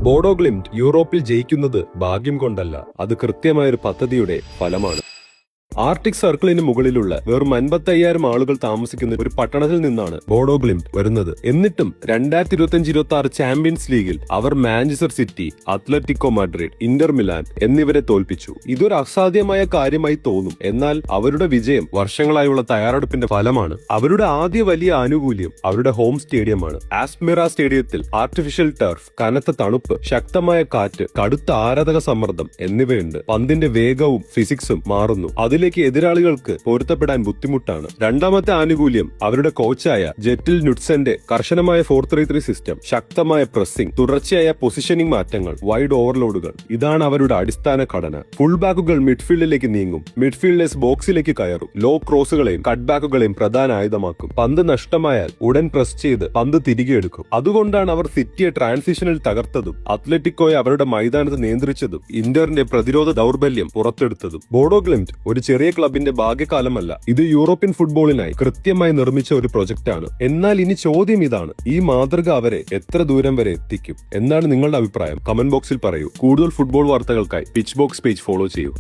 ബോഡോ ഗ്ലിംറ്റ് യൂറോപ്പിൽ ജയിക്കുന്നത് ഭാഗ്യം കൊണ്ടല്ല, അത് കൃത്യമായൊരു പദ്ധതിയുടെ ഫലമാണ്. ആർട്ടിക് സർക്കിളിന് മുകളിലുള്ള വെറും 55,000 ആളുകൾ താമസിക്കുന്ന ഒരു പട്ടണത്തിൽ നിന്നാണ് ബോഡോ ഗ്ലിംറ്റ് വരുന്നത്. എന്നിട്ടും 2025-26 ചാമ്പ്യൻസ് ലീഗിൽ അവർ Manchester City, Atletico Madrid, Inter Milan എന്നിവരെ തോൽപ്പിച്ചു. ഇതൊരു അസാധ്യമായ കാര്യമായി തോന്നും, എന്നാൽ അവരുടെ വിജയം വർഷങ്ങളായുള്ള തയ്യാറെടുപ്പിന്റെ ഫലമാണ്. അവരുടെ ആദ്യ വലിയ ആനുകൂല്യം അവരുടെ ഹോം സ്റ്റേഡിയമാണ്. ആസ്മിറ സ്റ്റേഡിയത്തിൽ ആർട്ടിഫിഷ്യൽ ടർഫ്, കനത്ത തണുപ്പ്, ശക്തമായ കാറ്റ്, കടുത്ത ആരാധക സമ്മർദ്ദം എന്നിവയുണ്ട്. പന്തിന്റെ വേഗവും ഫിസിക്സും മാറുന്നു, അതിലേക്ക് എതിരാളികൾക്ക് പൊരുത്തപ്പെടാൻ ബുദ്ധിമുട്ടാണ്. രണ്ടാമത്തെ ആനുകൂല്യം അവരുടെ കോച്ചായ ജെറ്റിൽ നുട്സന്റെ കർശനമായ 4-3-3 സിസ്റ്റം, ശക്തമായ പ്രസ്സിംഗ്, തുടർച്ചയായ പൊസിഷനിംഗ് മാറ്റങ്ങൾ, വൈഡ് ഓവർലോഡുകൾ. ഇതാണ് അവരുടെ അടിസ്ഥാന ഘടന. ഫുൾ ബാക്കുകൾ മിഡ്ഫീൽഡിലേക്ക് നീങ്ങും, മിഡ്ഫീൽഡേഴ്സ് ബോക്സിലേക്ക് കയറും, ലോ ക്രോസുകളെയും കട്ട് ബാക്കുകളെയും പ്രധാന ആയുധമാക്കും. പന്ത് നഷ്ടമായാൽ ഉടൻ പ്രസ് ചെയ്ത് പന്ത് തിരികെ എടുക്കും. അതുകൊണ്ടാണ് അവർ സിറ്റിയെ ട്രാൻസിഷനിൽ തകർത്തതും അത്ലറ്റിക്കോയെ അവരുടെ മൈതാനത്ത് നിയന്ത്രിച്ചതും ഇന്ററിന്റെ പ്രതിരോധ ദൗർബല്യം പുറത്തെടുത്തതും. ബോഡോ ഗ്ലിംറ്റ് ഒരു ചെറിയ ക്ലബിന്റെ ഭാഗ്യകാലമല്ല, ഇത് യൂറോപ്യൻ ഫുട്ബോളിനായി കൃത്യമായി നിർമ്മിച്ച ഒരു പ്രൊജക്റ്റാണ്. എന്നാൽ ഇനി ചോദ്യം ഇതാണ്: ഈ മാതൃക അവരെ എത്ര ദൂരം വരെ എത്തിക്കും? എന്താണ് നിങ്ങളുടെ അഭിപ്രായം? കമന്റ് ബോക്സിൽ പറയൂ. കൂടുതൽ ഫുട്ബോൾ വാർത്തകൾക്കായി പിച്ച് ബോക്സ് പേജ് ഫോളോ ചെയ്യൂ.